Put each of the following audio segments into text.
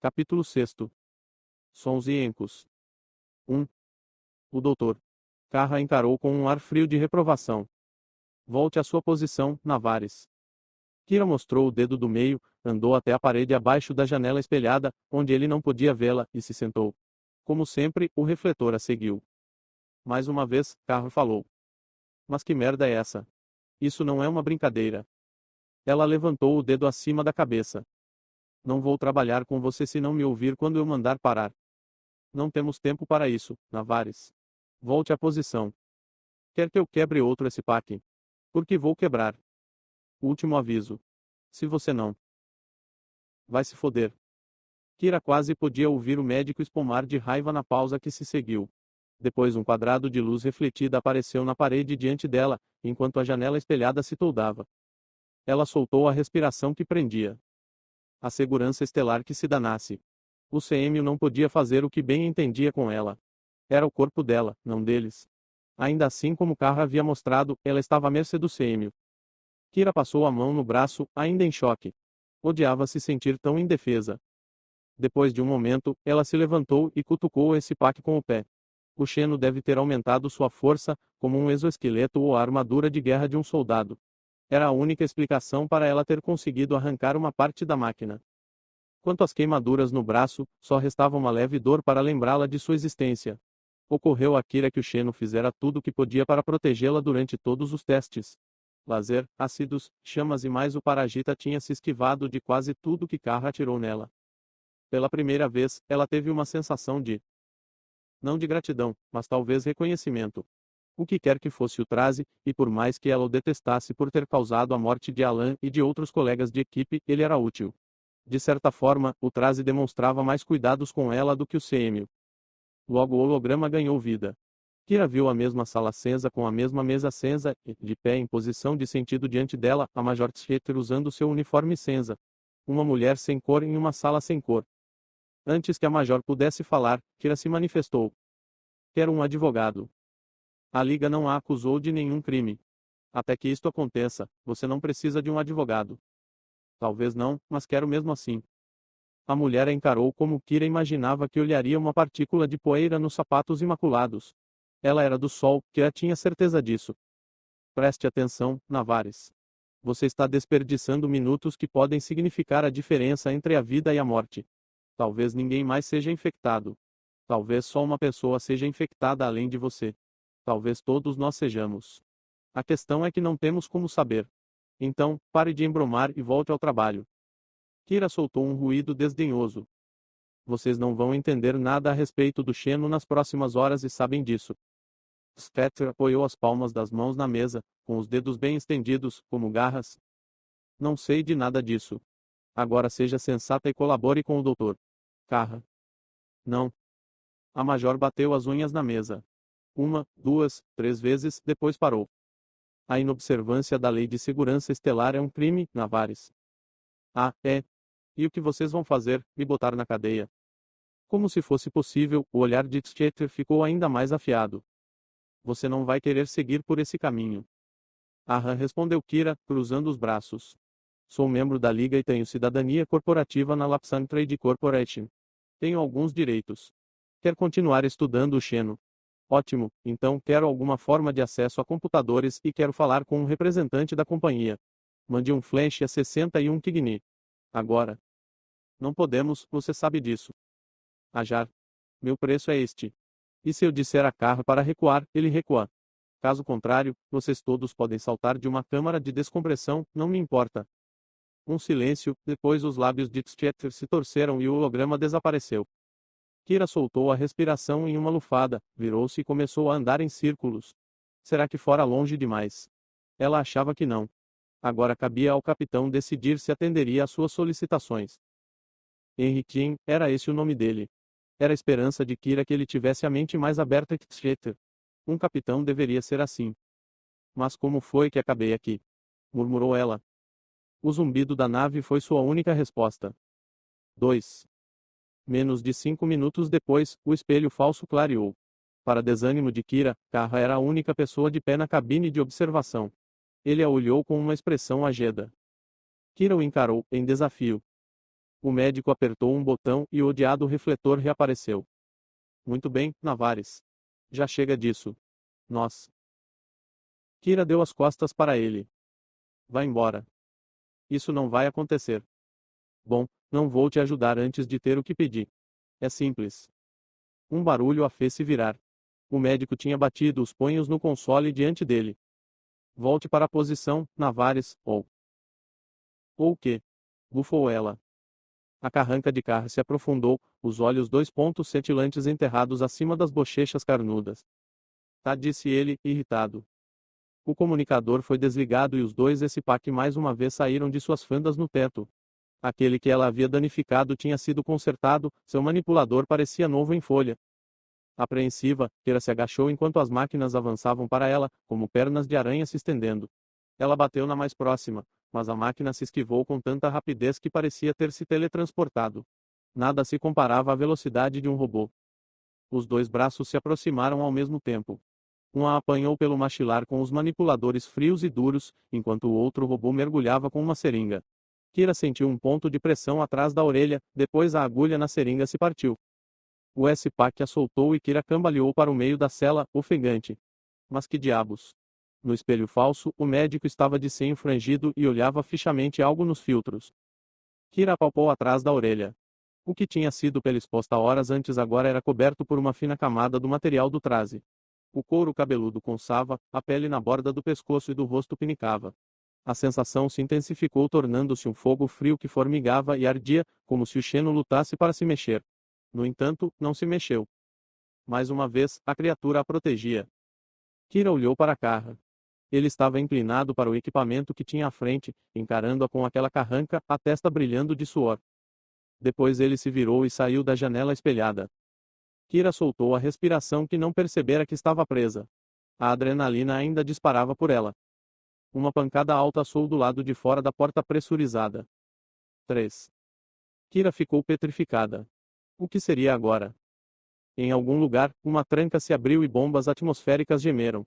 Capítulo 6. Sons e encos. 1. O doutor Carra encarou com um ar frio de reprovação. Volte à sua posição, Navares. Kira mostrou o dedo do meio, andou até a parede abaixo da janela espelhada, onde ele não podia vê-la, e se sentou. Como sempre, o refletor a seguiu. Mais uma vez, Carra falou. Mas que merda é essa? Isso não é uma brincadeira. Ela levantou o dedo acima da cabeça. Não vou trabalhar com você se não me ouvir quando eu mandar parar. Não temos tempo para isso, Navares. Volte à posição. Quer que eu quebre outro esse pack? Porque vou quebrar. Último aviso. Se você não. Vai se foder. Kira quase podia ouvir o médico espumar de raiva na pausa que se seguiu. Depois um quadrado de luz refletida apareceu na parede diante dela, enquanto a janela espelhada se toldava. Ela soltou a respiração que prendia. A segurança estelar que se danasse. O CM não podia fazer o que bem entendia com ela. Era o corpo dela, não deles. Ainda assim, como Carra havia mostrado, ela estava à mercê do CM. Kira passou a mão no braço, ainda em choque. Odiava se sentir tão indefesa. Depois de um momento, ela se levantou e cutucou esse pack com o pé. O Xeno deve ter aumentado sua força, como um exoesqueleto ou a armadura de guerra de um soldado. Era a única explicação para ela ter conseguido arrancar uma parte da máquina. Quanto às queimaduras no braço, só restava uma leve dor para lembrá-la de sua existência. Ocorreu a Kira que o Xeno fizera tudo o que podia para protegê-la durante todos os testes. Laser, ácidos, chamas e mais o parasita tinha se esquivado de quase tudo que Carra atirou nela. Pela primeira vez, ela teve uma sensação de não de gratidão, mas talvez reconhecimento. O que quer que fosse o Traze, e por mais que ela o detestasse por ter causado a morte de Alan e de outros colegas de equipe, ele era útil. De certa forma, o Traze demonstrava mais cuidados com ela do que o CM. Logo o holograma ganhou vida. Kira viu a mesma sala cinza com a mesma mesa cinza, e, de pé em posição de sentido diante dela, a Major Tscheter usando seu uniforme cinza. Uma mulher sem cor em uma sala sem cor. Antes que a Major pudesse falar, Kira se manifestou. Quero um advogado. A Liga não a acusou de nenhum crime. Até que isto aconteça, você não precisa de um advogado. Talvez não, mas quero mesmo assim. A mulher a encarou como Kira imaginava que olharia uma partícula de poeira nos sapatos imaculados. Ela era do sol, Kira tinha certeza disso. Preste atenção, Navares. Você está desperdiçando minutos que podem significar a diferença entre a vida e a morte. Talvez ninguém mais seja infectado. Talvez só uma pessoa seja infectada além de você. Talvez todos nós sejamos. A questão é que não temos como saber. Então, pare de embromar e volte ao trabalho. Kira soltou um ruído desdenhoso. Vocês não vão entender nada a respeito do Xeno nas próximas horas e sabem disso. Spectre apoiou as palmas das mãos na mesa, com os dedos bem estendidos, como garras. Não sei de nada disso. Agora seja sensata e colabore com o doutor. Carra. Não. A Major bateu as unhas na mesa. Uma, duas, três vezes, depois parou. A inobservância da lei de segurança estelar é um crime, Navares. Ah, é. E o que vocês vão fazer? Me botar na cadeia? Como se fosse possível, o olhar de Tscheter ficou ainda mais afiado. Você não vai querer seguir por esse caminho. Aham, respondeu Kira, cruzando os braços. Sou membro da Liga e tenho cidadania corporativa na Lapsan Trade Corporation. Tenho alguns direitos. Quer continuar estudando o Xeno? Ótimo, então quero alguma forma de acesso a computadores e quero falar com um representante da companhia. Mande um flash a 61 Kigni. Agora. Não podemos, você sabe disso. Ajar. Meu preço é este. E se eu disser a Carra para recuar, ele recua. Caso contrário, vocês todos podem saltar de uma câmara de descompressão, não me importa. Um silêncio, depois os lábios de Tscheter se torceram e o holograma desapareceu. Kira soltou a respiração em uma lufada, virou-se e começou a andar em círculos. Será que fora longe demais? Ela achava que não. Agora cabia ao capitão decidir se atenderia às suas solicitações. Henry Kim, era esse o nome dele. Era a esperança de Kira que ele tivesse a mente mais aberta que Tscheter. Um capitão deveria ser assim. Mas como foi que acabei aqui? Murmurou ela. O zumbido da nave foi sua única resposta. 2. Menos de 5 minutos depois, o espelho falso clareou. Para desânimo de Kira, Carra era a única pessoa de pé na cabine de observação. Ele a olhou com uma expressão ageda. Kira o encarou, em desafio. O médico apertou um botão e o odiado refletor reapareceu. Muito bem, Navares. Já chega disso. Nós. Kira deu as costas para ele. Vá embora. Isso não vai acontecer. Bom, não vou te ajudar antes de ter o que pedir. É simples. Um barulho a fez se virar. O médico tinha batido os punhos no console diante dele. Volte para a posição, Navares, ou. Ou o quê? Bufou ela. A carranca de carro se aprofundou, os olhos 2 pontos cintilantes enterrados acima das bochechas carnudas. Tá, disse ele, irritado. O comunicador foi desligado e os dois SPAC mais uma vez saíram de suas fendas no teto. Aquele que ela havia danificado tinha sido consertado, seu manipulador parecia novo em folha. Apreensiva, Kira se agachou enquanto as máquinas avançavam para ela, como pernas de aranha se estendendo. Ela bateu na mais próxima, mas a máquina se esquivou com tanta rapidez que parecia ter se teletransportado. Nada se comparava à velocidade de um robô. Os dois braços se aproximaram ao mesmo tempo. Um a apanhou pelo maxilar com os manipuladores frios e duros, enquanto o outro robô mergulhava com uma seringa. Kira sentiu um ponto de pressão atrás da orelha, depois a agulha na seringa se partiu. O SPAC a soltou e Kira cambaleou para o meio da cela, ofegante. Mas que diabos! No espelho falso, o médico estava de senho frangido e olhava fixamente algo nos filtros. Kira apalpou atrás da orelha. O que tinha sido pele exposta horas antes agora era coberto por uma fina camada do material do traze. O couro cabeludo coçava, a pele na borda do pescoço e do rosto pinicava. A sensação se intensificou tornando-se um fogo frio que formigava e ardia, como se o Xeno lutasse para se mexer. No entanto, não se mexeu. Mais uma vez, a criatura a protegia. Kira olhou para Carra. Ele estava inclinado para o equipamento que tinha à frente, encarando-a com aquela carranca, a testa brilhando de suor. Depois ele se virou e saiu da janela espelhada. Kira soltou a respiração que não percebera que estava presa. A adrenalina ainda disparava por ela. Uma pancada alta assou do lado de fora da porta pressurizada. 3. Kira ficou petrificada. O que seria agora? Em algum lugar, uma tranca se abriu e bombas atmosféricas gemeram.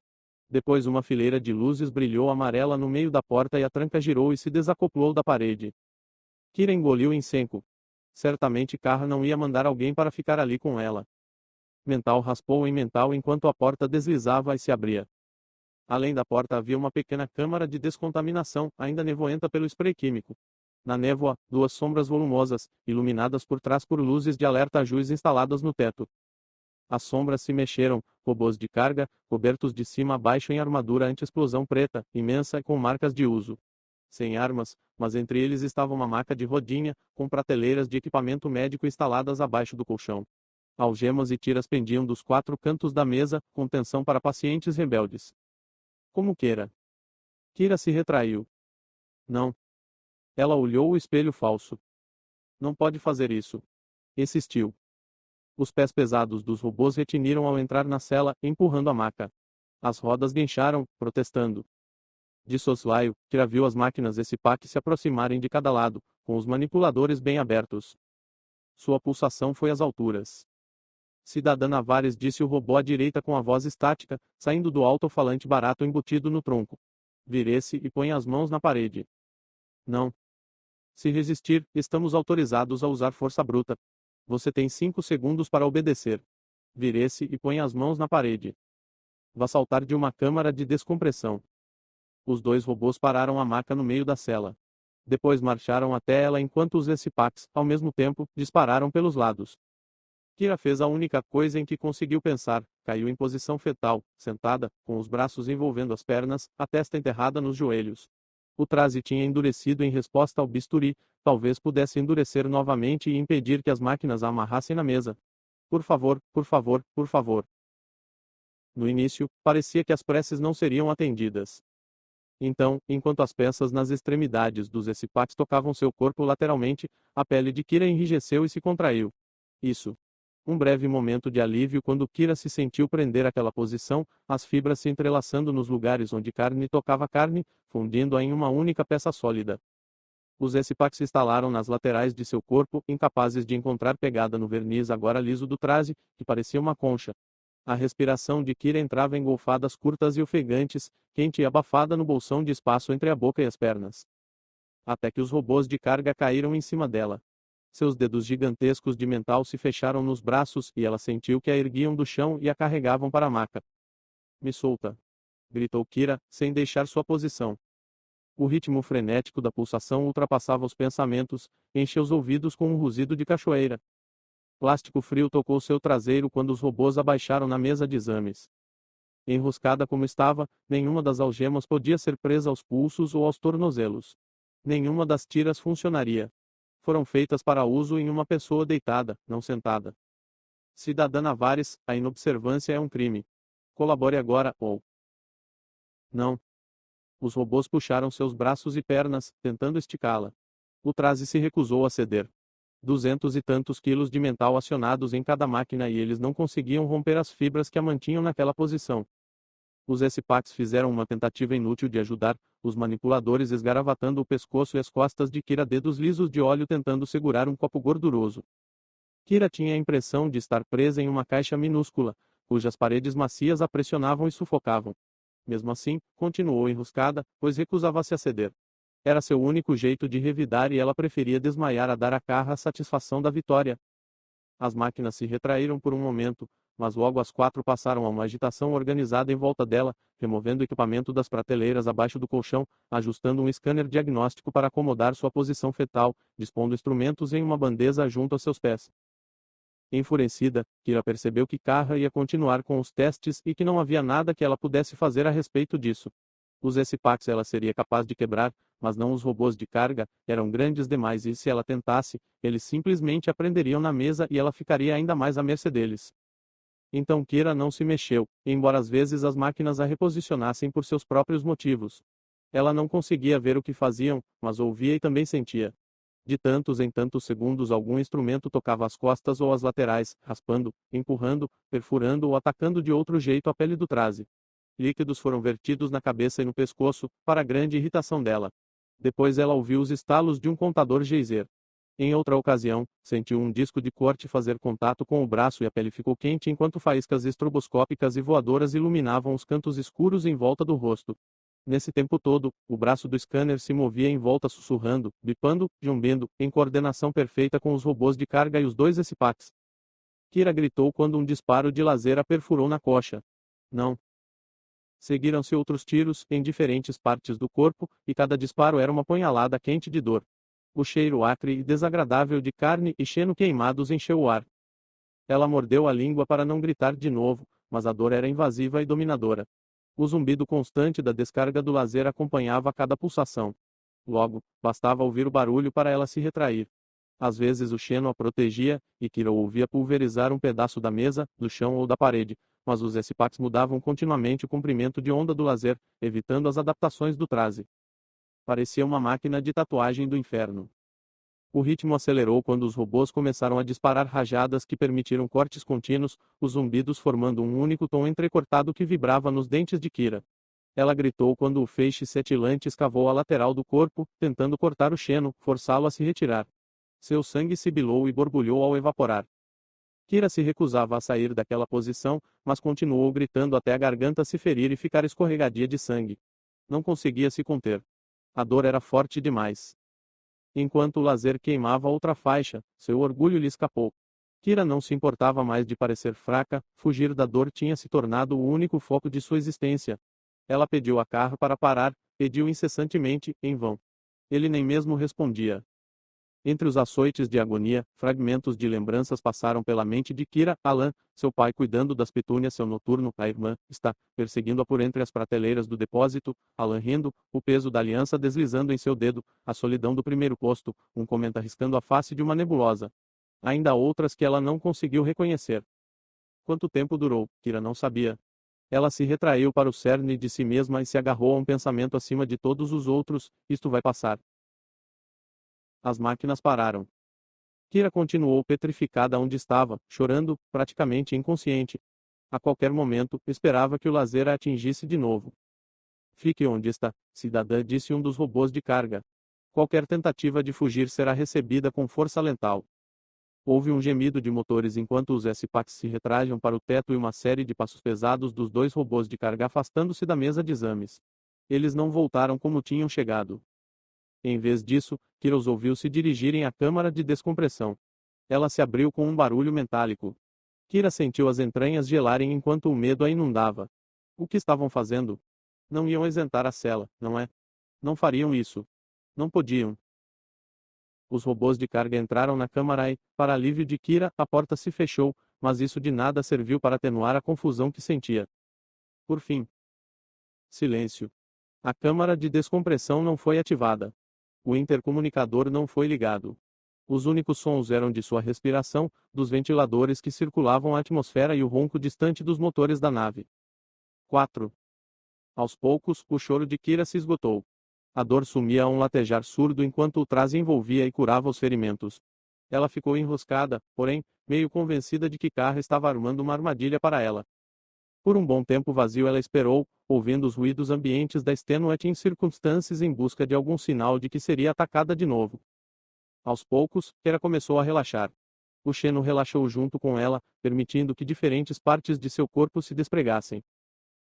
Depois uma fileira de luzes brilhou amarela no meio da porta e a tranca girou e se desacoplou da parede. Kira engoliu em seco. Certamente Carra não ia mandar alguém para ficar ali com ela. Mental raspou em mental enquanto a porta deslizava e se abria. Além da porta havia uma pequena câmara de descontaminação, ainda nevoenta pelo spray químico. Na névoa, 2 sombras volumosas, iluminadas por trás por luzes de alerta azuis instaladas no teto. As sombras se mexeram, robôs de carga, cobertos de cima a baixo em armadura anti-explosão preta, imensa e com marcas de uso. Sem armas, mas entre eles estava uma maca de rodinha, com prateleiras de equipamento médico instaladas abaixo do colchão. Algemas e tiras pendiam dos 4 cantos da mesa, com tensão para pacientes rebeldes. Como queira. Kira se retraiu. Não. Ela olhou o espelho falso. Não pode fazer isso. Insistiu. Os pés pesados dos robôs retiniram ao entrar na cela, empurrando a maca. As rodas guincharam, protestando. De soslaio, Kira viu as máquinas SPAC se aproximarem de cada lado, com os manipuladores bem abertos. Sua pulsação foi às alturas. Cidadã Navares, disse o robô à direita com a voz estática, saindo do alto-falante barato embutido no tronco. Vire-se e ponha as mãos na parede. Não. Se resistir, estamos autorizados a usar força bruta. Você tem 5 segundos para obedecer. Vire-se e ponha as mãos na parede. Vá saltar de uma câmara de descompressão. Os 2 robôs pararam a maca no meio da cela. Depois marcharam até ela enquanto os SPACs, ao mesmo tempo, dispararam pelos lados. Kira fez a única coisa em que conseguiu pensar, caiu em posição fetal, sentada, com os braços envolvendo as pernas, a testa enterrada nos joelhos. O traze tinha endurecido em resposta ao bisturi, talvez pudesse endurecer novamente e impedir que as máquinas a amarrassem na mesa. Por favor, por favor, por favor. No início, parecia que as preces não seriam atendidas. Então, enquanto as peças nas extremidades dos SPACs tocavam seu corpo lateralmente, a pele de Kira enrijeceu e se contraiu. Isso. Um breve momento de alívio quando Kira se sentiu prender aquela posição, as fibras se entrelaçando nos lugares onde carne tocava carne, fundindo-a em uma única peça sólida. Os SPACs se instalaram nas laterais de seu corpo, incapazes de encontrar pegada no verniz agora liso do traze, que parecia uma concha. A respiração de Kira entrava em golfadas curtas e ofegantes, quente e abafada no bolsão de espaço entre a boca e as pernas. Até que os robôs de carga caíram em cima dela. Seus dedos gigantescos de metal se fecharam nos braços e ela sentiu que a erguiam do chão e a carregavam para a maca. Me solta! Gritou Kira, sem deixar sua posição. O ritmo frenético da pulsação ultrapassava os pensamentos, encheu os ouvidos com um ruzido de cachoeira. Plástico frio tocou seu traseiro quando os robôs abaixaram na mesa de exames. Enroscada como estava, nenhuma das algemas podia ser presa aos pulsos ou aos tornozelos. Nenhuma das tiras funcionaria. Foram feitas para uso em uma pessoa deitada, não sentada. Cidadã Navares, a inobservância é um crime. Colabore agora, ou... Não. Os robôs puxaram seus braços e pernas, tentando esticá-la. O traje se recusou a ceder. 200 e tantos quilos de metal acionados em cada máquina e eles não conseguiam romper as fibras que a mantinham naquela posição. Os S-Pacs fizeram uma tentativa inútil de ajudar, os manipuladores esgaravatando o pescoço e as costas de Kira, dedos lisos de óleo tentando segurar um copo gorduroso. Kira tinha a impressão de estar presa em uma caixa minúscula, cujas paredes macias a pressionavam e sufocavam. Mesmo assim, continuou enroscada, pois recusava-se a ceder. Era seu único jeito de revidar e ela preferia desmaiar a dar à Carra a satisfação da vitória. As máquinas se retraíram por um momento, mas logo as quatro passaram a uma agitação organizada em volta dela, removendo o equipamento das prateleiras abaixo do colchão, ajustando um scanner diagnóstico para acomodar sua posição fetal, dispondo instrumentos em uma bandeja junto a seus pés. Enfurecida, Kira percebeu que Carra ia continuar com os testes e que não havia nada que ela pudesse fazer a respeito disso. Os S-Pacs ela seria capaz de quebrar, mas não os robôs de carga, eram grandes demais e se ela tentasse, eles simplesmente a prenderiam na mesa e ela ficaria ainda mais à mercê deles. Então Kira não se mexeu, embora às vezes as máquinas a reposicionassem por seus próprios motivos. Ela não conseguia ver o que faziam, mas ouvia e também sentia. De tantos em tantos segundos algum instrumento tocava as costas ou as laterais, raspando, empurrando, perfurando ou atacando de outro jeito a pele do traje. Líquidos foram vertidos na cabeça e no pescoço, para grande irritação dela. Depois ela ouviu os estalos de um contador geyser. Em outra ocasião, sentiu um disco de corte fazer contato com o braço e a pele ficou quente enquanto faíscas estroboscópicas e voadoras iluminavam os cantos escuros em volta do rosto. Nesse tempo todo, o braço do scanner se movia em volta sussurrando, bipando, zumbendo, em coordenação perfeita com os robôs de carga e os dois S-Pacs. Kira gritou quando um disparo de laser a perfurou na coxa. Não. Seguiram-se outros tiros, em diferentes partes do corpo, e cada disparo era uma punhalada quente de dor. O cheiro acre e desagradável de carne e feno queimados encheu o ar. Ela mordeu a língua para não gritar de novo, mas a dor era invasiva e dominadora. O zumbido constante da descarga do laser acompanhava cada pulsação. Logo, bastava ouvir o barulho para ela se retrair. Às vezes o feno a protegia, e Kira ouvia pulverizar um pedaço da mesa, do chão ou da parede, mas os S-Pacs mudavam continuamente o comprimento de onda do laser, evitando as adaptações do traje. Parecia uma máquina de tatuagem do inferno. O ritmo acelerou quando os robôs começaram a disparar rajadas que permitiram cortes contínuos, os zumbidos formando um único tom entrecortado que vibrava nos dentes de Kira. Ela gritou quando o feixe cetilante escavou a lateral do corpo, tentando cortar o feno, forçá-lo a se retirar. Seu sangue sibilou e borbulhou ao evaporar. Kira se recusava a sair daquela posição, mas continuou gritando até a garganta se ferir e ficar escorregadia de sangue. Não conseguia se conter. A dor era forte demais. Enquanto o laser queimava outra faixa, seu orgulho lhe escapou. Kira não se importava mais de parecer fraca, fugir da dor tinha se tornado o único foco de sua existência. Ela pediu a Carra para parar, pediu incessantemente, em vão. Ele nem mesmo respondia. Entre os açoites de agonia, fragmentos de lembranças passaram pela mente de Kira. Alan, seu pai cuidando das petúnias, seu noturno, a irmã, está, perseguindo-a por entre as prateleiras do depósito, Alan rindo, o peso da aliança deslizando em seu dedo, a solidão do primeiro posto, um cometa riscando a face de uma nebulosa. Ainda outras que ela não conseguiu reconhecer. Quanto tempo durou, Kira não sabia. Ela se retraiu para o cerne de si mesma e se agarrou a um pensamento acima de todos os outros: isto vai passar. As máquinas pararam. Kira continuou petrificada onde estava, chorando, praticamente inconsciente. A qualquer momento, esperava que o laser a atingisse de novo. Fique onde está, cidadã, disse um dos robôs de carga. Qualquer tentativa de fugir será recebida com força letal. Houve um gemido de motores enquanto os S-Pacs se retrajam para o teto e uma série de passos pesados dos dois robôs de carga afastando-se da mesa de exames. Eles não voltaram como tinham chegado. Em vez disso, Kira os ouviu se dirigirem à câmara de descompressão. Ela se abriu com um barulho metálico. Kira sentiu as entranhas gelarem enquanto o medo a inundava. O que estavam fazendo? Não iam isentar a cela, não é? Não fariam isso. Não podiam. Os robôs de carga entraram na câmara e, para alívio de Kira, a porta se fechou, mas isso de nada serviu para atenuar a confusão que sentia. Por fim. Silêncio. A câmara de descompressão não foi ativada. O intercomunicador não foi ligado. Os únicos sons eram de sua respiração, dos ventiladores que circulavam a atmosfera e o ronco distante dos motores da nave. 4. Aos poucos, o choro de Kira se esgotou. A dor sumia a um latejar surdo enquanto o traje envolvia e curava os ferimentos. Ela ficou enroscada, porém, meio convencida de que Carr estava armando uma armadilha para ela. Por um bom tempo vazio ela esperou, ouvindo os ruídos ambientes da Extenuating Circumstances em busca de algum sinal de que seria atacada de novo. Aos poucos, Kira começou a relaxar. O Xeno relaxou junto com ela, permitindo que diferentes partes de seu corpo se despregassem.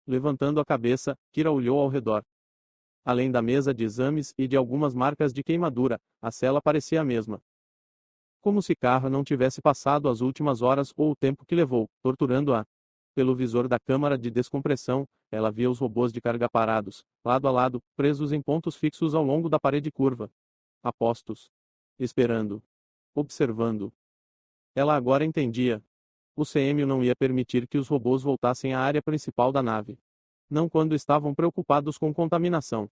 Levantando a cabeça, Kira olhou ao redor. Além da mesa de exames e de algumas marcas de queimadura, a cela parecia a mesma. Como se Carr não tivesse passado as últimas horas ou o tempo que levou, torturando-a. Pelo visor da câmara de descompressão, ela via os robôs de carga parados, lado a lado, presos em pontos fixos ao longo da parede curva. Apostos. Esperando. Observando. Ela agora entendia. O CM não ia permitir que os robôs voltassem à área principal da nave. Não quando estavam preocupados com contaminação.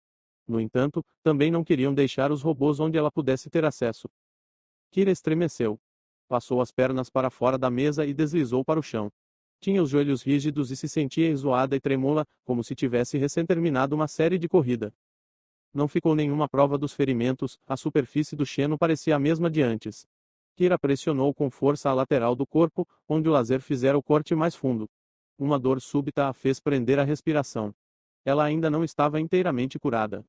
No entanto, também não queriam deixar os robôs onde ela pudesse ter acesso. Kira estremeceu. Passou as pernas para fora da mesa e deslizou para o chão. Tinha os joelhos rígidos e se sentia enjoada e tremula, como se tivesse recém-terminado uma série de corrida. Não ficou nenhuma prova dos ferimentos, a superfície do Xeno parecia a mesma de antes. Kira pressionou com força a lateral do corpo, onde o laser fizera o corte mais fundo. Uma dor súbita a fez prender a respiração. Ela ainda não estava inteiramente curada.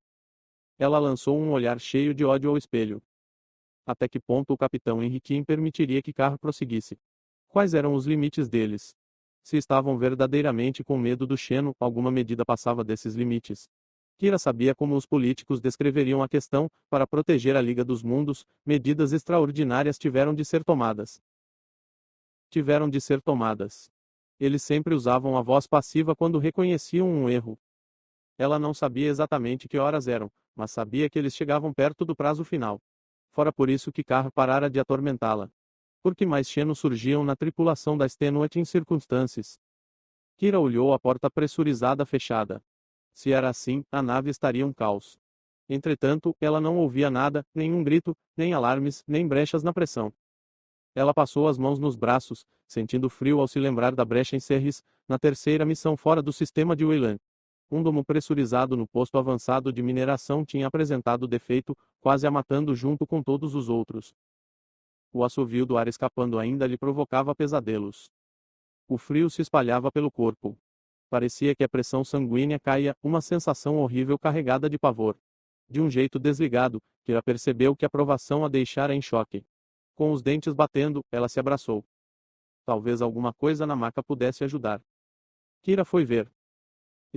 Ela lançou um olhar cheio de ódio ao espelho. Até que ponto o capitão Henriquim permitiria que Carr prosseguisse? Quais eram os limites deles? Se estavam verdadeiramente com medo do Xeno, alguma medida passava desses limites. Kira sabia como os políticos descreveriam a questão, para proteger a Liga dos Mundos, medidas extraordinárias tiveram de ser tomadas. Tiveram de ser tomadas. Eles sempre usavam a voz passiva quando reconheciam um erro. Ela não sabia exatamente que horas eram, mas sabia que eles chegavam perto do prazo final. Fora por isso que Carr parara de atormentá-la. Porque mais Xenos surgiam na tripulação da Extenuating Circumstances. Kira olhou a porta pressurizada fechada. Se era assim, a nave estaria um caos. Entretanto, ela não ouvia nada, nenhum grito, nem alarmes, nem brechas na pressão. Ela passou as mãos nos braços, sentindo frio ao se lembrar da brecha em Serris, na terceira missão fora do sistema de Weyland. Um domo pressurizado no posto avançado de mineração tinha apresentado defeito, quase a matando junto com todos os outros. O assovio do ar escapando ainda lhe provocava pesadelos. O frio se espalhava pelo corpo. Parecia que a pressão sanguínea caía, uma sensação horrível carregada de pavor. De um jeito desligado, Kira percebeu que a provação a deixara em choque. Com os dentes batendo, ela se abraçou. Talvez alguma coisa na maca pudesse ajudar. Kira foi ver.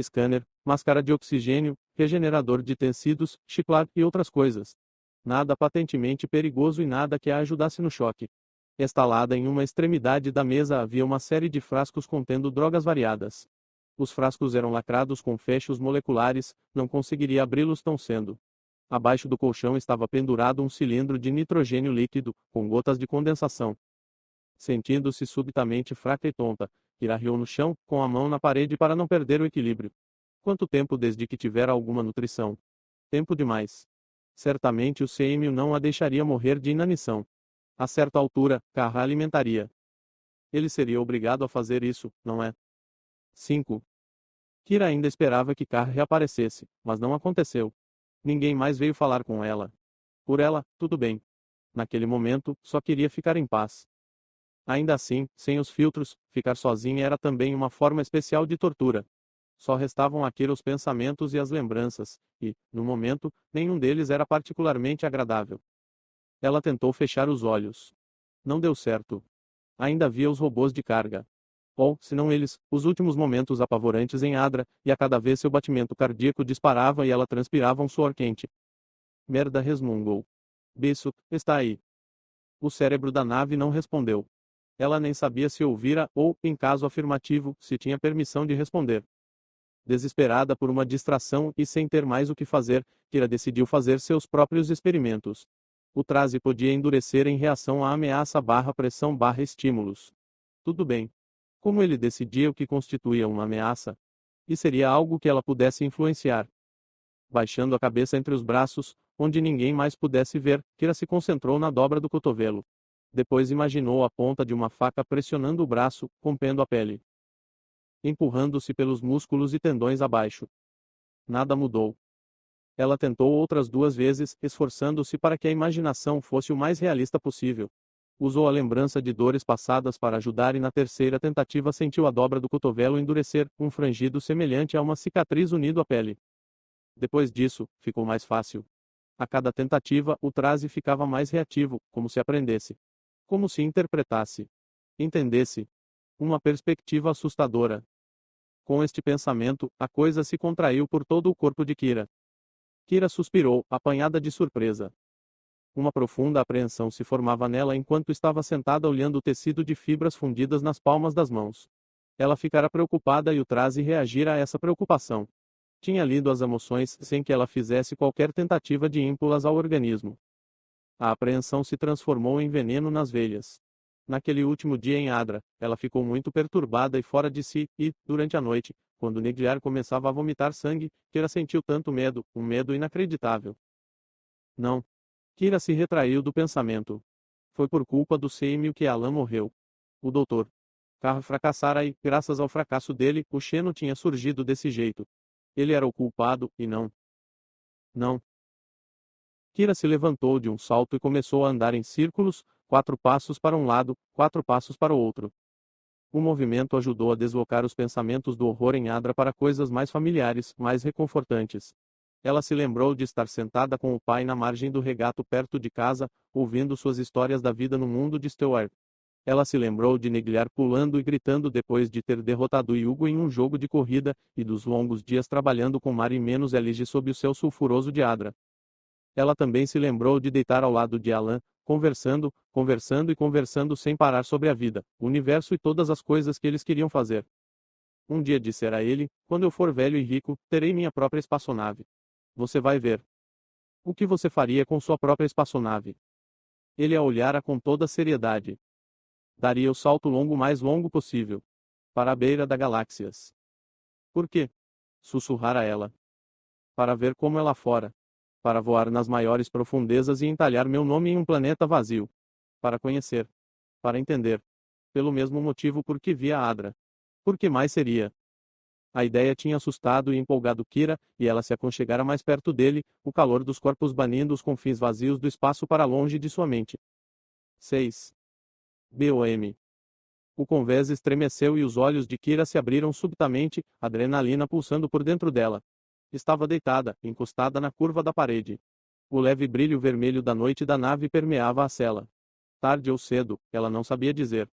Scanner, máscara de oxigênio, regenerador de tecidos, chiplar e outras coisas. Nada patentemente perigoso e nada que a ajudasse no choque. Instalada em uma extremidade da mesa havia uma série de frascos contendo drogas variadas. Os frascos eram lacrados com fechos moleculares, não conseguiria abri-los tão cedo. Abaixo do colchão estava pendurado um cilindro de nitrogênio líquido, com gotas de condensação. Sentindo-se subitamente fraca e tonta, Kira riu no chão, com a mão na parede para não perder o equilíbrio. Quanto tempo desde que tivera alguma nutrição? Tempo demais. Certamente o CM não a deixaria morrer de inanição. A certa altura, Carr a alimentaria. Ele seria obrigado a fazer isso, não é? 5. Kira ainda esperava que Carr reaparecesse, mas não aconteceu. Ninguém mais veio falar com ela. Por ela, tudo bem. Naquele momento, só queria ficar em paz. Ainda assim, sem os filtros, ficar sozinha era também uma forma especial de tortura. Só restavam a Kira os pensamentos e as lembranças, e, no momento, nenhum deles era particularmente agradável. Ela tentou fechar os olhos. Não deu certo. Ainda via os robôs de carga. Ou, se não eles, os últimos momentos apavorantes em Adra, e a cada vez seu batimento cardíaco disparava e ela transpirava um suor quente. Merda, resmungou. Bicho, está aí. O cérebro da nave não respondeu. Ela nem sabia se ouvira ou, em caso afirmativo, se tinha permissão de responder. Desesperada por uma distração e sem ter mais o que fazer, Kira decidiu fazer seus próprios experimentos. O traje podia endurecer em reação à ameaça/pressão/estímulos. Tudo bem. Como ele decidia o que constituía uma ameaça? E seria algo que ela pudesse influenciar. Baixando a cabeça entre os braços, onde ninguém mais pudesse ver, Kira se concentrou na dobra do cotovelo. Depois imaginou a ponta de uma faca pressionando o braço, rompendo a pele. Empurrando-se pelos músculos e tendões abaixo. Nada mudou. Ela tentou outras 2 vezes, esforçando-se para que a imaginação fosse o mais realista possível. Usou a lembrança de dores passadas para ajudar e na terceira tentativa sentiu a dobra do cotovelo endurecer, um frangido semelhante a uma cicatriz unido à pele. Depois disso, ficou mais fácil. A cada tentativa, o traje ficava mais reativo, como se aprendesse. Como se interpretasse. Entendesse. Uma perspectiva assustadora. Com este pensamento, a coisa se contraiu por todo o corpo de Kira. Kira suspirou, apanhada de surpresa. Uma profunda apreensão se formava nela enquanto estava sentada olhando o tecido de fibras fundidas nas palmas das mãos. Ela ficara preocupada e o traje reagira a essa preocupação. Tinha lido as emoções sem que ela fizesse qualquer tentativa de ímpulas ao organismo. A apreensão se transformou em veneno nas veias. Naquele último dia em Adra, ela ficou muito perturbada e fora de si, e, durante a noite, quando Negliar começava a vomitar sangue, Kira sentiu tanto medo, um medo inacreditável. Não. Kira se retraiu do pensamento. Foi por culpa do Seimio que Alan morreu. O doutor. Carro fracassara e, graças ao fracasso dele, o Xeno tinha surgido desse jeito. Ele era o culpado, e não. Não. Kira se levantou de um salto e começou a andar em círculos, 4 passos para um lado, 4 passos para o outro. O movimento ajudou a deslocar os pensamentos do horror em Adra para coisas mais familiares, mais reconfortantes. Ela se lembrou de estar sentada com o pai na margem do regato perto de casa, ouvindo suas histórias da vida no mundo de Stewart. Ela se lembrou de Negliar pulando e gritando depois de ter derrotado Yugo em um jogo de corrida, e dos longos dias trabalhando com Mari menos LG sob o céu sulfuroso de Adra. Ela também se lembrou de deitar ao lado de Alan, conversando, conversando e conversando sem parar sobre a vida, o universo e todas as coisas que eles queriam fazer. Um dia dissera ele, quando eu for velho e rico, terei minha própria espaçonave. Você vai ver. O que você faria com sua própria espaçonave? Ele a olhara com toda seriedade. Daria o salto longo mais longo possível. Para a beira da galáxias. Por quê? Sussurrara ela. Para ver como é lá fora. Para voar nas maiores profundezas e entalhar meu nome em um planeta vazio. Para conhecer. Para entender. Pelo mesmo motivo por que via Adra. Por que mais seria? A ideia tinha assustado e empolgado Kira, e ela se aconchegara mais perto dele, o calor dos corpos banindo os confins vazios do espaço para longe de sua mente. 6. BOM. O convés estremeceu e os olhos de Kira se abriram subitamente, adrenalina pulsando por dentro dela. Estava deitada, encostada na curva da parede. O leve brilho vermelho da noite da nave permeava a cela. Tarde ou cedo, ela não sabia dizer.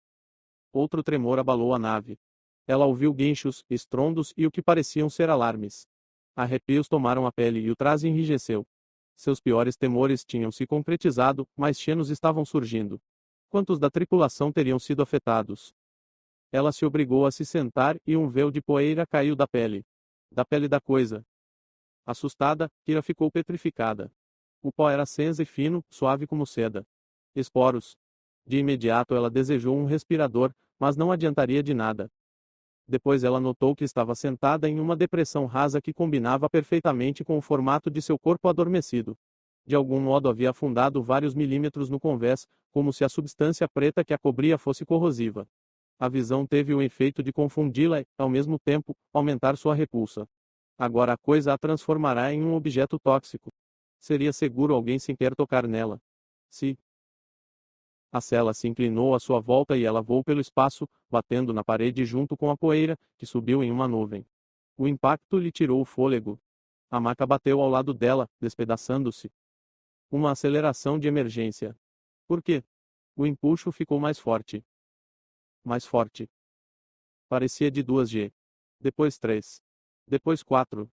Outro tremor abalou a nave. Ela ouviu guinchos, estrondos e o que pareciam ser alarmes. Arrepios tomaram a pele e o traje enrijeceu. Seus piores temores tinham se concretizado, mas Xenos estavam surgindo. Quantos da tripulação teriam sido afetados? Ela se obrigou a se sentar e um véu de poeira caiu da pele. Da pele da coisa. Assustada, Kira ficou petrificada. O pó era cinza e fino, suave como seda. Esporos. De imediato ela desejou um respirador, mas não adiantaria de nada. Depois ela notou que estava sentada em uma depressão rasa que combinava perfeitamente com o formato de seu corpo adormecido. De algum modo havia afundado vários milímetros no convés, como se a substância preta que a cobria fosse corrosiva. A visão teve o efeito de confundi-la e, ao mesmo tempo, aumentar sua repulsa. Agora a coisa a transformará em um objeto tóxico. Seria seguro alguém sequer tocar nela. Se a cela se inclinou à sua volta e ela voou pelo espaço, batendo na parede junto com a poeira, que subiu em uma nuvem. O impacto lhe tirou o fôlego. A maca bateu ao lado dela, despedaçando-se. Uma aceleração de emergência. Por quê? O empuxo ficou mais forte. Mais forte. Parecia de 2G. Depois 3. Depois 4.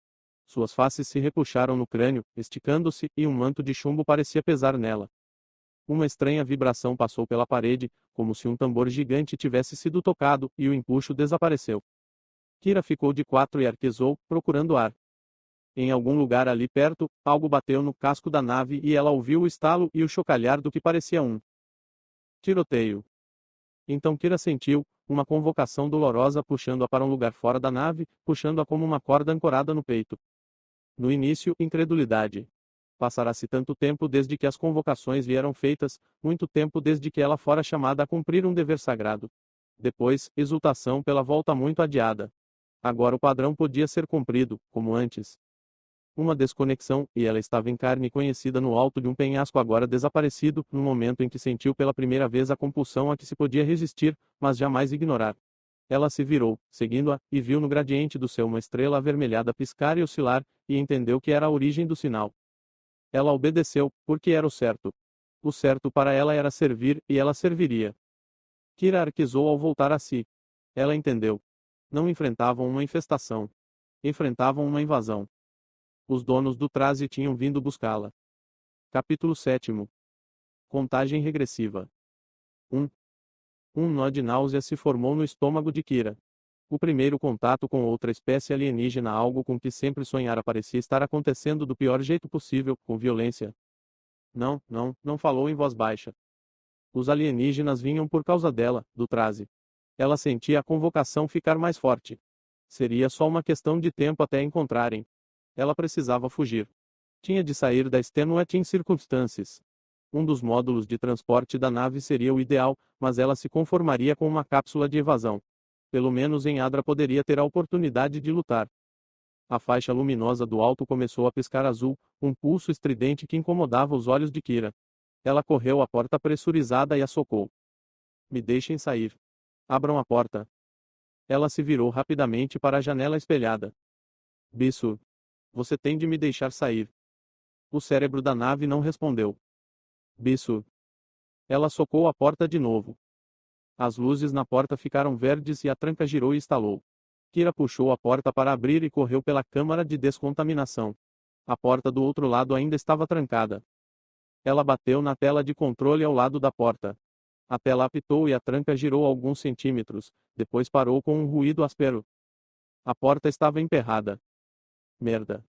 Suas faces se repuxaram no crânio, esticando-se, e um manto de chumbo parecia pesar nela. Uma estranha vibração passou pela parede, como se um tambor gigante tivesse sido tocado, e o empuxo desapareceu. Kira ficou de quatro e arqueou, procurando ar. Em algum lugar ali perto, algo bateu no casco da nave e ela ouviu o estalo e o chocalhar do que parecia um tiroteio. Então Kira sentiu uma convocação dolorosa puxando-a para um lugar fora da nave, puxando-a como uma corda ancorada no peito. No início, incredulidade. Passará-se tanto tempo desde que as convocações lhe eram feitas, muito tempo desde que ela fora chamada a cumprir um dever sagrado. Depois, exultação pela volta muito adiada. Agora o padrão podia ser cumprido, como antes. Uma desconexão, e ela estava em carne conhecida no alto de um penhasco agora desaparecido, no momento em que sentiu pela primeira vez a compulsão a que se podia resistir, mas jamais ignorar. Ela se virou, seguindo-a, e viu no gradiente do céu uma estrela avermelhada piscar e oscilar, e entendeu que era a origem do sinal. Ela obedeceu, porque era o certo. O certo para ela era servir, e ela serviria. Kira arquizou ao voltar a si. Ela entendeu. Não enfrentavam uma infestação. Enfrentavam uma invasão. Os donos do traze tinham vindo buscá-la. Capítulo 7. Contagem regressiva. 1. Um nó de náusea se formou no estômago de Kira. O primeiro contato com outra espécie alienígena, algo com que sempre sonhara, parecia estar acontecendo do pior jeito possível, com violência. Não falou em voz baixa. Os alienígenas vinham por causa dela, do traze. Ela sentia a convocação ficar mais forte. Seria só uma questão de tempo até a encontrarem. Ela precisava fugir. Tinha de sair da Extenuating Circumstances. Um dos módulos de transporte da nave seria o ideal, mas ela se conformaria com uma cápsula de evasão. Pelo menos em Adra poderia ter a oportunidade de lutar. A faixa luminosa do alto começou a piscar azul, um pulso estridente que incomodava os olhos de Kira. Ela correu à porta pressurizada e a socou. Me deixem sair. Abram a porta. Ela se virou rapidamente para a janela espelhada. Bisso. Você tem de me deixar sair. O cérebro da nave não respondeu. Bisso. Ela socou a porta de novo. As luzes na porta ficaram verdes e a tranca girou e estalou. Kira puxou a porta para abrir e correu pela câmara de descontaminação. A porta do outro lado ainda estava trancada. Ela bateu na tela de controle ao lado da porta. A tela apitou e a tranca girou alguns centímetros, depois parou com um ruído áspero. A porta estava emperrada. Merda.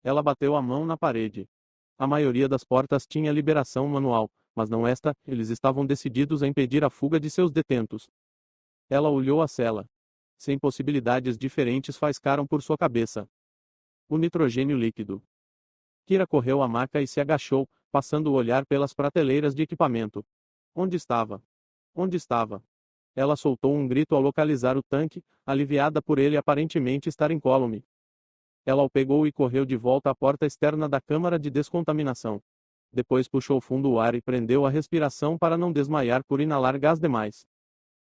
Ela bateu a mão na parede. A maioria das portas tinha liberação manual, mas não esta, eles estavam decididos a impedir a fuga de seus detentos. Ela olhou a cela. 100 possibilidades diferentes faiscaram por sua cabeça. O nitrogênio líquido. Kira correu à maca e se agachou, passando o olhar pelas prateleiras de equipamento. Onde estava? Onde estava? Ela soltou um grito ao localizar o tanque, aliviada por ele aparentemente estar incólume. Ela o pegou e correu de volta à porta externa da câmara de descontaminação. Depois puxou fundo o ar e prendeu a respiração para não desmaiar por inalar gás demais.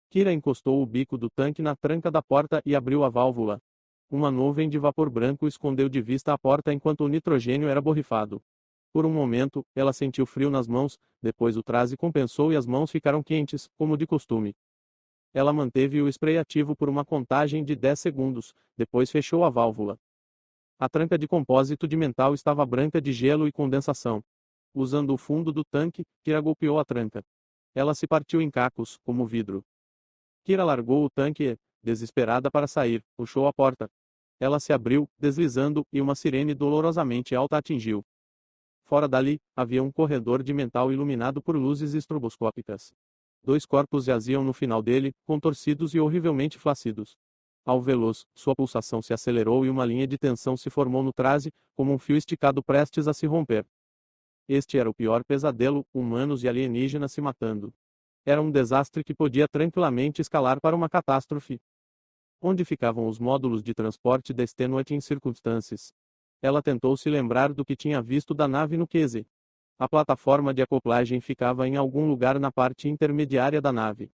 Kira encostou o bico do tanque na tranca da porta e abriu a válvula. Uma nuvem de vapor branco escondeu de vista a porta enquanto o nitrogênio era borrifado. Por um momento, ela sentiu frio nas mãos, depois o traze compensou e as mãos ficaram quentes, como de costume. Ela manteve o spray ativo por uma contagem de 10 segundos, depois fechou a válvula. A tranca de compósito de metal estava branca de gelo e condensação. Usando o fundo do tanque, Kira golpeou a tranca. Ela se partiu em cacos, como vidro. Kira largou o tanque e, desesperada para sair, puxou a porta. Ela se abriu, deslizando, e uma sirene dolorosamente alta a atingiu. Fora dali, havia um corredor de metal iluminado por luzes estroboscópicas. 2 corpos jaziam no final dele, contorcidos e horrivelmente flácidos. Ao vê-los, sua pulsação se acelerou e uma linha de tensão se formou no traze, como um fio esticado prestes a se romper. Este era o pior pesadelo, humanos e alienígenas se matando. Era um desastre que podia tranquilamente escalar para uma catástrofe. Onde ficavam os módulos de transporte da Extenuating Circumstances? Ela tentou se lembrar do que tinha visto da nave no QZ. A plataforma de acoplagem ficava em algum lugar na parte intermediária da nave.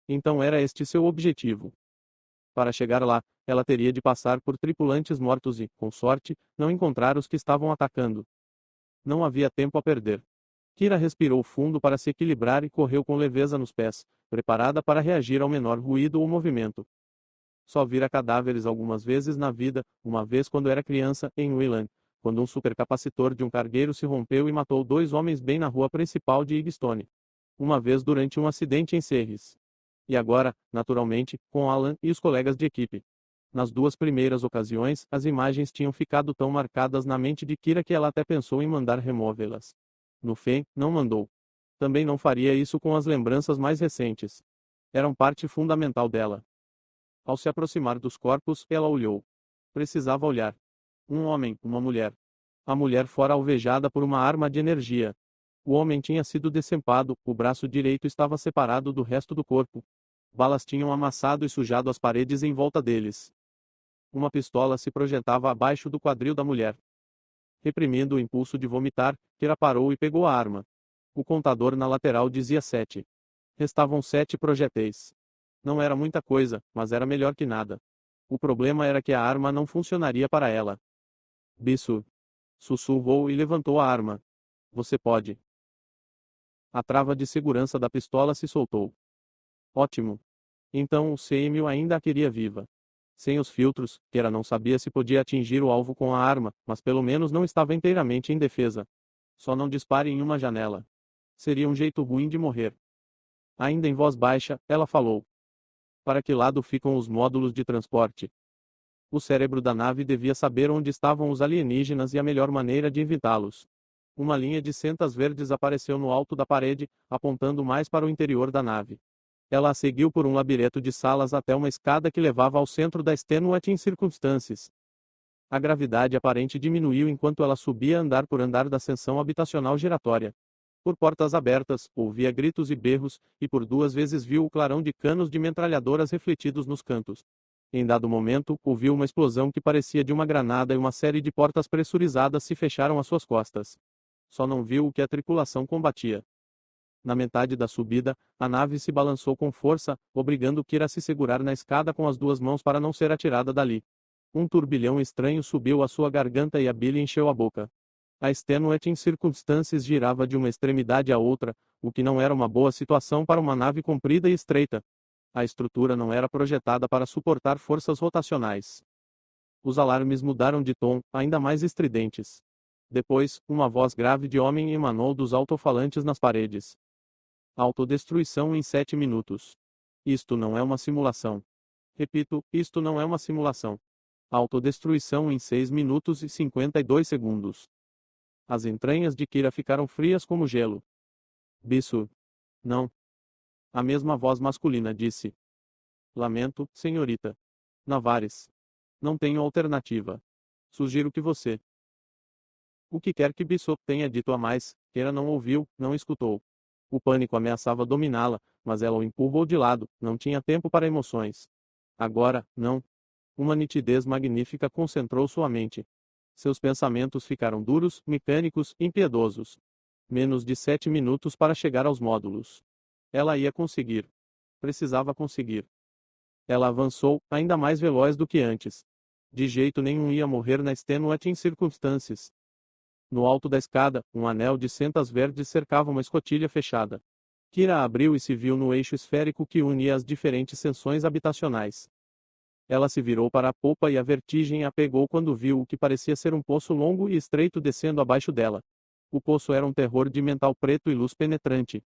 Então era este seu objetivo. Para chegar lá, ela teria de passar por tripulantes mortos e, com sorte, não encontrar os que estavam atacando. Não havia tempo a perder. Kira respirou fundo para se equilibrar e correu com leveza nos pés, preparada para reagir ao menor ruído ou movimento. Só vira cadáveres algumas vezes na vida, uma vez quando era criança, em Whelan, quando um supercapacitor de um cargueiro se rompeu e matou 2 homens bem na rua principal de Eggstone. Uma vez durante um acidente em Serres. E agora, naturalmente, com Alan e os colegas de equipe. Nas 2 primeiras ocasiões, as imagens tinham ficado tão marcadas na mente de Kira que ela até pensou em mandar removê-las. No fim, não mandou. Também não faria isso com as lembranças mais recentes. Eram parte fundamental dela. Ao se aproximar dos corpos, ela olhou. Precisava olhar. Um homem, uma mulher. A mulher fora alvejada por uma arma de energia. O homem tinha sido decepado, o braço direito estava separado do resto do corpo. Balas tinham amassado e sujado as paredes em volta deles. Uma pistola se projetava abaixo do quadril da mulher. Reprimindo o impulso de vomitar, Kira parou e pegou a arma. O contador na lateral dizia 7. Restavam 7 projéteis. Não era muita coisa, mas era melhor que nada. O problema era que a arma não funcionaria para ela. Bisu. Sussurrou e levantou a arma. Você pode. A trava de segurança da pistola se soltou. Ótimo. Então o Sêmio ainda a queria viva. Sem os filtros, Kira não sabia se podia atingir o alvo com a arma, mas pelo menos não estava inteiramente indefesa. Só não dispare em uma janela. Seria um jeito ruim de morrer. Ainda em voz baixa, ela falou. Para que lado ficam os módulos de transporte? O cérebro da nave devia saber onde estavam os alienígenas e a melhor maneira de evitá-los. Uma linha de sentas verdes apareceu no alto da parede, apontando mais para o interior da nave. Ela a seguiu por um labirinto de salas até uma escada que levava ao centro da Extenuating Circumstances. A gravidade aparente diminuiu enquanto ela subia andar por andar da ascensão habitacional giratória. Por portas abertas, ouvia gritos e berros, e por 2 vezes viu o clarão de canos de metralhadoras refletidos nos cantos. Em dado momento, ouviu uma explosão que parecia de uma granada e uma série de portas pressurizadas se fecharam às suas costas. Só não viu o que a tripulação combatia. Na metade da subida, a nave se balançou com força, obrigando Kira a se segurar na escada com as 2 mãos para não ser atirada dali. Um turbilhão estranho subiu à sua garganta e a Billy encheu a boca. A Extenuating Circumstances girava de uma extremidade à outra, o que não era uma boa situação para uma nave comprida e estreita. A estrutura não era projetada para suportar forças rotacionais. Os alarmes mudaram de tom, ainda mais estridentes. Depois, uma voz grave de homem emanou dos alto-falantes nas paredes. Autodestruição em 7 minutos. Isto não é uma simulação. Repito, isto não é uma simulação. Autodestruição em 6 minutos e 52 segundos. As entranhas de Kira ficaram frias como gelo. Bisu. Não. A mesma voz masculina disse. Lamento, senhorita. Navares. Não tenho alternativa. Sugiro que você. O que quer que Bishop tenha dito a mais, Kira não ouviu, não escutou. O pânico ameaçava dominá-la, mas ela o empurrou de lado, não tinha tempo para emoções. Agora, não. Uma nitidez magnífica concentrou sua mente. Seus pensamentos ficaram duros, mecânicos, impiedosos. Menos de 7 minutos para chegar aos módulos. Ela ia conseguir. Precisava conseguir. Ela avançou, ainda mais veloz do que antes. De jeito nenhum ia morrer na Extenuating Circumstances. No alto da escada, um anel de sentas verdes cercava uma escotilha fechada. Kira abriu e se viu no eixo esférico que unia as diferentes seções habitacionais. Ela se virou para a polpa e a vertigem a pegou quando viu o que parecia ser um poço longo e estreito descendo abaixo dela. O poço era um terror de metal preto e luz penetrante.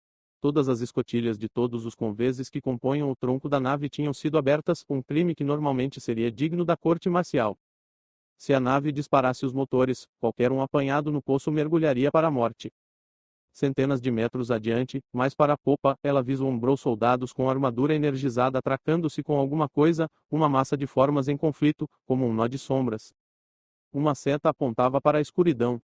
Todas as escotilhas de todos os conveses que compunham o tronco da nave tinham sido abertas, um crime que normalmente seria digno da corte marcial. Se a nave disparasse os motores, qualquer um apanhado no poço mergulharia para a morte. Centenas de metros adiante, mais para a popa, ela vislumbrou soldados com armadura energizada atracando-se com alguma coisa, uma massa de formas em conflito, como um nó de sombras. Uma seta apontava para a escuridão.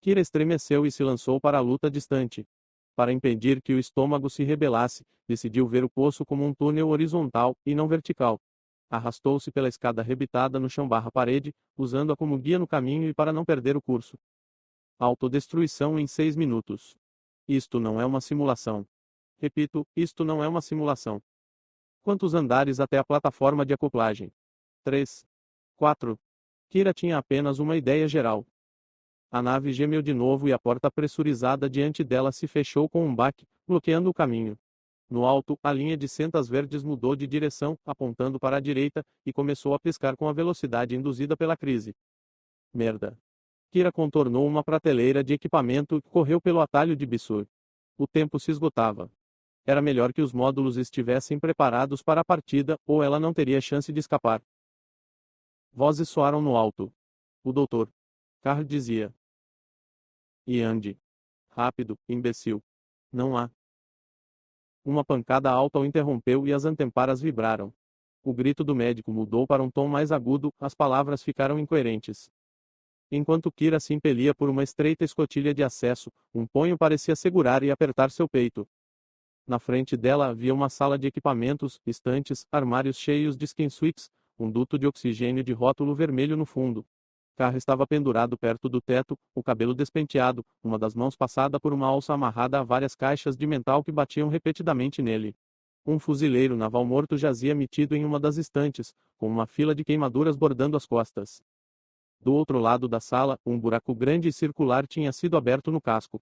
Kira estremeceu e se lançou para a luta distante. Para impedir que o estômago se rebelasse, decidiu ver o poço como um túnel horizontal, e não vertical. Arrastou-se pela escada arrebitada no chão/parede, usando-a como guia no caminho e para não perder o curso. Autodestruição em 6 minutos. Isto não é uma simulação. Repito, isto não é uma simulação. Quantos andares até a plataforma de acoplagem? 3. 4. Kira tinha apenas uma ideia geral. A nave gemeu de novo e a porta pressurizada diante dela se fechou com um baque, bloqueando o caminho. No alto, a linha de sentas verdes mudou de direção, apontando para a direita, e começou a piscar com a velocidade induzida pela crise. Merda. Kira contornou uma prateleira de equipamento e correu pelo atalho de Bissur. O tempo se esgotava. Era melhor que os módulos estivessem preparados para a partida, ou ela não teria chance de escapar. Vozes soaram no alto. O doutor Carr dizia. E ande. Rápido, imbecil. Não há. Uma pancada alta o interrompeu e as anteparas vibraram. O grito do médico mudou para um tom mais agudo, as palavras ficaram incoerentes. Enquanto Kira se impelia por uma estreita escotilha de acesso, um punho parecia segurar e apertar seu peito. Na frente dela havia uma sala de equipamentos, estantes, armários cheios de skin suites, um duto de oxigênio de rótulo vermelho no fundo. Carr estava pendurado perto do teto, o cabelo despenteado, uma das mãos passada por uma alça amarrada a várias caixas de metal que batiam repetidamente nele. Um fuzileiro naval morto jazia metido em uma das estantes, com uma fila de queimaduras bordando as costas. Do outro lado da sala, um buraco grande e circular tinha sido aberto no casco.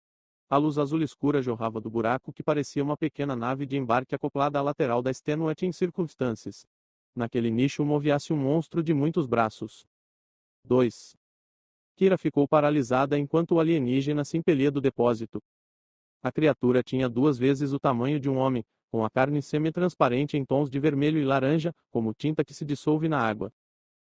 A luz azul escura jorrava do buraco que parecia uma pequena nave de embarque acoplada à lateral da Extenuating Circumstances. Naquele nicho movia-se um monstro de muitos braços. 2. Kira ficou paralisada enquanto o alienígena se impelia do depósito. A criatura tinha 2 vezes o tamanho de um homem, com a carne semi-transparente em tons de vermelho e laranja, como tinta que se dissolve na água.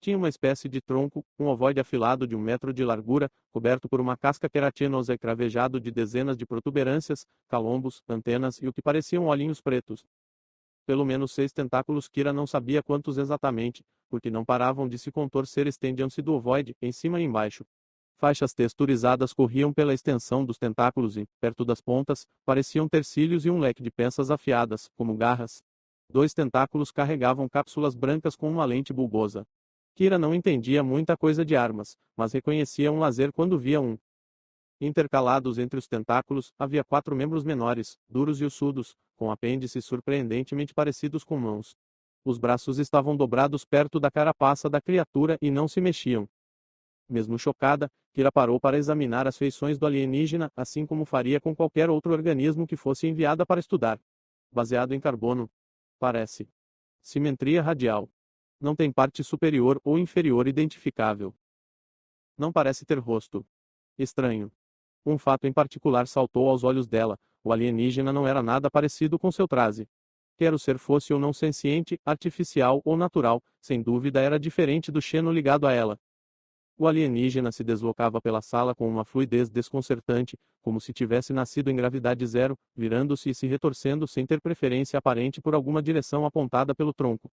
Tinha uma espécie de tronco, um ovoide afilado de 1 metro de largura, coberto por uma casca queratinosa e cravejado de dezenas de protuberâncias, calombos, antenas e o que pareciam olhinhos pretos. Pelo menos 6 tentáculos. Kira não sabia quantos exatamente, porque não paravam de se contorcer, estendiam-se do ovoide, em cima e embaixo. Faixas texturizadas corriam pela extensão dos tentáculos e, perto das pontas, pareciam ter cílios e um leque de peças afiadas, como garras. 2 tentáculos carregavam cápsulas brancas com uma lente bulbosa. Kira não entendia muita coisa de armas, mas reconhecia um laser quando via um. Intercalados entre os tentáculos, havia 4 membros menores, duros e ossudos, com apêndices surpreendentemente parecidos com mãos. Os braços estavam dobrados perto da carapaça da criatura e não se mexiam. Mesmo chocada, Kira parou para examinar as feições do alienígena, assim como faria com qualquer outro organismo que fosse enviada para estudar. Baseado em carbono. Parece. Simetria radial. Não tem parte superior ou inferior identificável. Não parece ter rosto. Estranho. Um fato em particular saltou aos olhos dela: o alienígena não era nada parecido com seu traje. Quer o ser fosse ou não senciente, artificial ou natural, sem dúvida era diferente do Xeno ligado a ela. O alienígena se deslocava pela sala com uma fluidez desconcertante, como se tivesse nascido em gravidade zero, virando-se e se retorcendo sem ter preferência aparente por alguma direção apontada pelo tronco.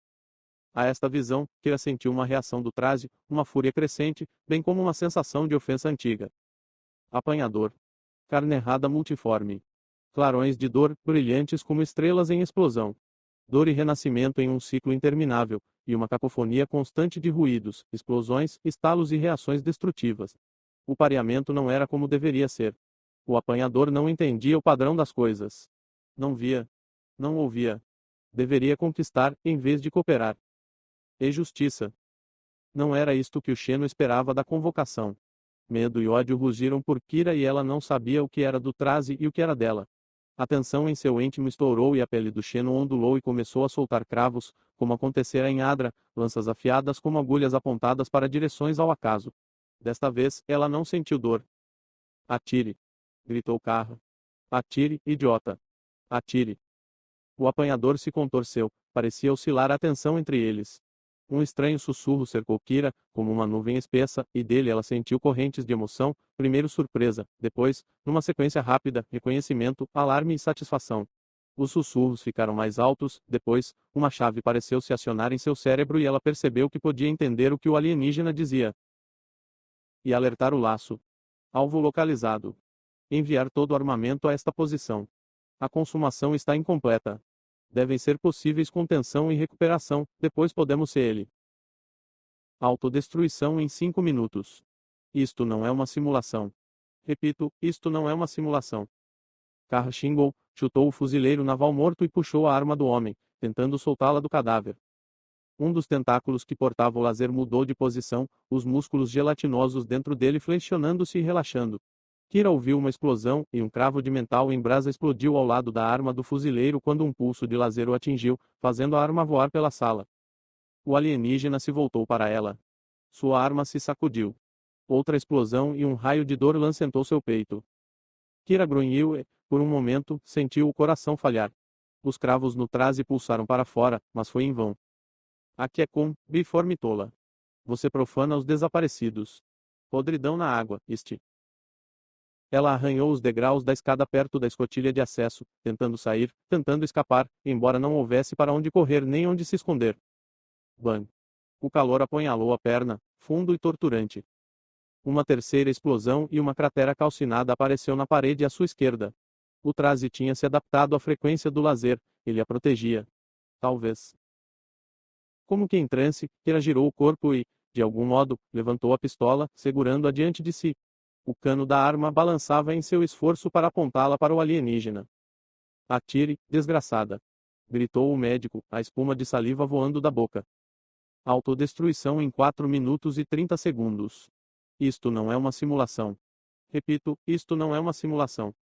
A esta visão, Kira sentiu uma reação do traje, uma fúria crescente, bem como uma sensação de ofensa antiga. Apanhador. Carne errada multiforme. Clarões de dor, brilhantes como estrelas em explosão. Dor e renascimento em um ciclo interminável, e uma cacofonia constante de ruídos, explosões, estalos e reações destrutivas. O pareamento não era como deveria ser. O apanhador não entendia o padrão das coisas. Não via. Não ouvia. Deveria conquistar, em vez de cooperar. E justiça. Não era isto que o Xeno esperava da convocação. Medo e ódio rugiram por Kira e ela não sabia o que era do traje e o que era dela. A tensão em seu íntimo estourou e a pele do Xeno ondulou e começou a soltar cravos, como acontecera em Adra, lanças afiadas como agulhas apontadas para direções ao acaso. Desta vez, ela não sentiu dor. Atire! Gritou Carr. Atire, idiota! Atire! O apanhador se contorceu, parecia oscilar a tensão entre eles. Um estranho sussurro cercou Kira, como uma nuvem espessa, e dele ela sentiu correntes de emoção, primeiro surpresa, depois, numa sequência rápida, reconhecimento, alarme e satisfação. Os sussurros ficaram mais altos, depois, uma chave pareceu se acionar em seu cérebro e ela percebeu que podia entender o que o alienígena dizia. E alertar o laço. Alvo localizado. Enviar todo o armamento a esta posição. A consumação está incompleta. Devem ser possíveis contenção e recuperação, depois podemos ser ele. Autodestruição em 5 minutos. Isto não é uma simulação. Repito, isto não é uma simulação. Carr xingou, chutou o fuzileiro naval morto e puxou a arma do homem, tentando soltá-la do cadáver. Um dos tentáculos que portava o laser mudou de posição, os músculos gelatinosos dentro dele flexionando-se e relaxando. Kira ouviu uma explosão, e um cravo de metal em brasa explodiu ao lado da arma do fuzileiro quando um pulso de laser o atingiu, fazendo a arma voar pela sala. O alienígena se voltou para ela. Sua arma se sacudiu. Outra explosão e um raio de dor lancentou seu peito. Kira grunhiu e, por um momento, sentiu o coração falhar. Os cravos no traje pulsaram para fora, mas foi em vão. Aqui é com, biforme tola. Você profana os desaparecidos. Podridão na água, este. Ela arranhou os degraus da escada perto da escotilha de acesso, tentando sair, tentando escapar, embora não houvesse para onde correr nem onde se esconder. Bang! O calor apunhalou a perna, fundo e torturante. Uma terceira explosão e uma cratera calcinada apareceu na parede à sua esquerda. O traje tinha se adaptado à frequência do laser, ele a protegia. Talvez. Como que em transe, Kira girou o corpo e, de algum modo, levantou a pistola, segurando-a diante de si. O cano da arma balançava em seu esforço para apontá-la para o alienígena. Atire, desgraçada! Gritou o médico, a espuma de saliva voando da boca. Autodestruição em 4 minutos e 30 segundos. Isto não é uma simulação. Repito, isto não é uma simulação.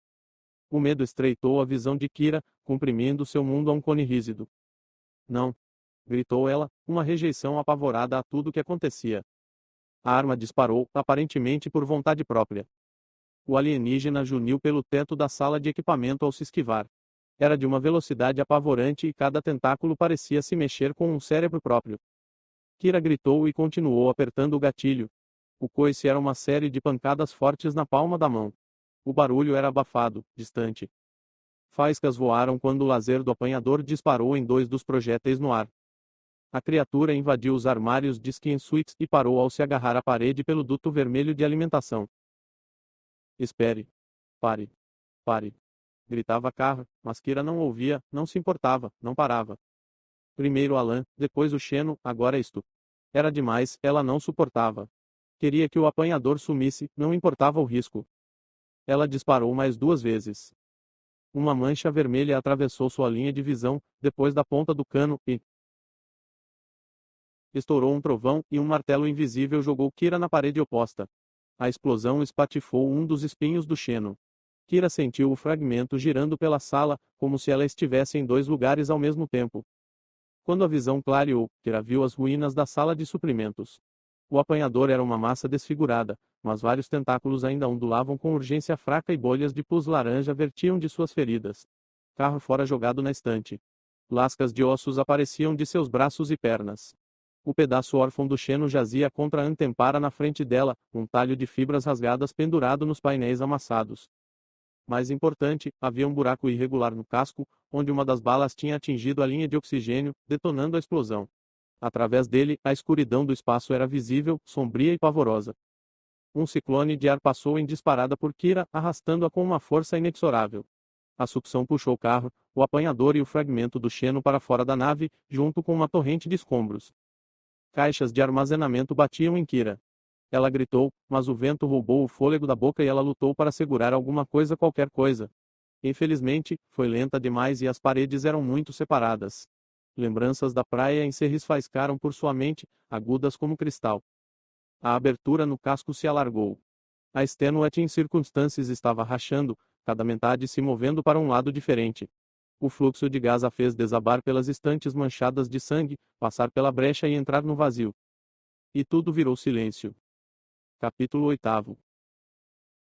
O medo estreitou a visão de Kira, comprimindo seu mundo a um cone rígido. Não! Gritou ela, uma rejeição apavorada a tudo que acontecia. A arma disparou, aparentemente por vontade própria. O alienígena juniu pelo teto da sala de equipamento ao se esquivar. Era de uma velocidade apavorante e cada tentáculo parecia se mexer com um cérebro próprio. Kira gritou e continuou apertando o gatilho. O coice era uma série de pancadas fortes na palma da mão. O barulho era abafado, distante. Faíscas voaram quando o laser do apanhador disparou em 2 dos projéteis no ar. A criatura invadiu os armários de skin suites e parou ao se agarrar à parede pelo duto vermelho de alimentação. Espere. Pare. Pare. Gritava Carr, mas Kira não ouvia, não se importava, não parava. Primeiro Alan, depois o Xeno, agora isto. Era demais, ela não suportava. Queria que o apanhador sumisse, não importava o risco. Ela disparou mais 2 vezes. Uma mancha vermelha atravessou sua linha de visão, depois da ponta do cano, e estourou um trovão, e um martelo invisível jogou Kira na parede oposta. A explosão espatifou um dos espinhos do Xeno. Kira sentiu o fragmento girando pela sala, como se ela estivesse em 2 lugares ao mesmo tempo. Quando a visão clareou, Kira viu as ruínas da sala de suprimentos. O apanhador era uma massa desfigurada, mas vários tentáculos ainda ondulavam com urgência fraca e bolhas de pus laranja vertiam de suas feridas. Carro fora jogado na estante. Lascas de ossos apareciam de seus braços e pernas. O pedaço órfão do Xeno jazia contra a antempara na frente dela, um talho de fibras rasgadas pendurado nos painéis amassados. Mais importante, havia um buraco irregular no casco, onde uma das balas tinha atingido a linha de oxigênio, detonando a explosão. Através dele, a escuridão do espaço era visível, sombria e pavorosa. Um ciclone de ar passou em disparada por Kira, arrastando-a com uma força inexorável. A sucção puxou o carro, o apanhador e o fragmento do Xeno para fora da nave, junto com uma torrente de escombros. Caixas de armazenamento batiam em Kira. Ela gritou, mas o vento roubou o fôlego da boca e ela lutou para segurar alguma coisa, qualquer coisa. Infelizmente, foi lenta demais e as paredes eram muito separadas. Lembranças da praia em Serris faiscaram por sua mente, agudas como cristal. A abertura no casco se alargou. A Extenuating Circumstances estava rachando, cada metade se movendo para um lado diferente. O fluxo de gás a fez desabar pelas estantes manchadas de sangue, passar pela brecha e entrar no vazio. E tudo virou silêncio. Capítulo 8.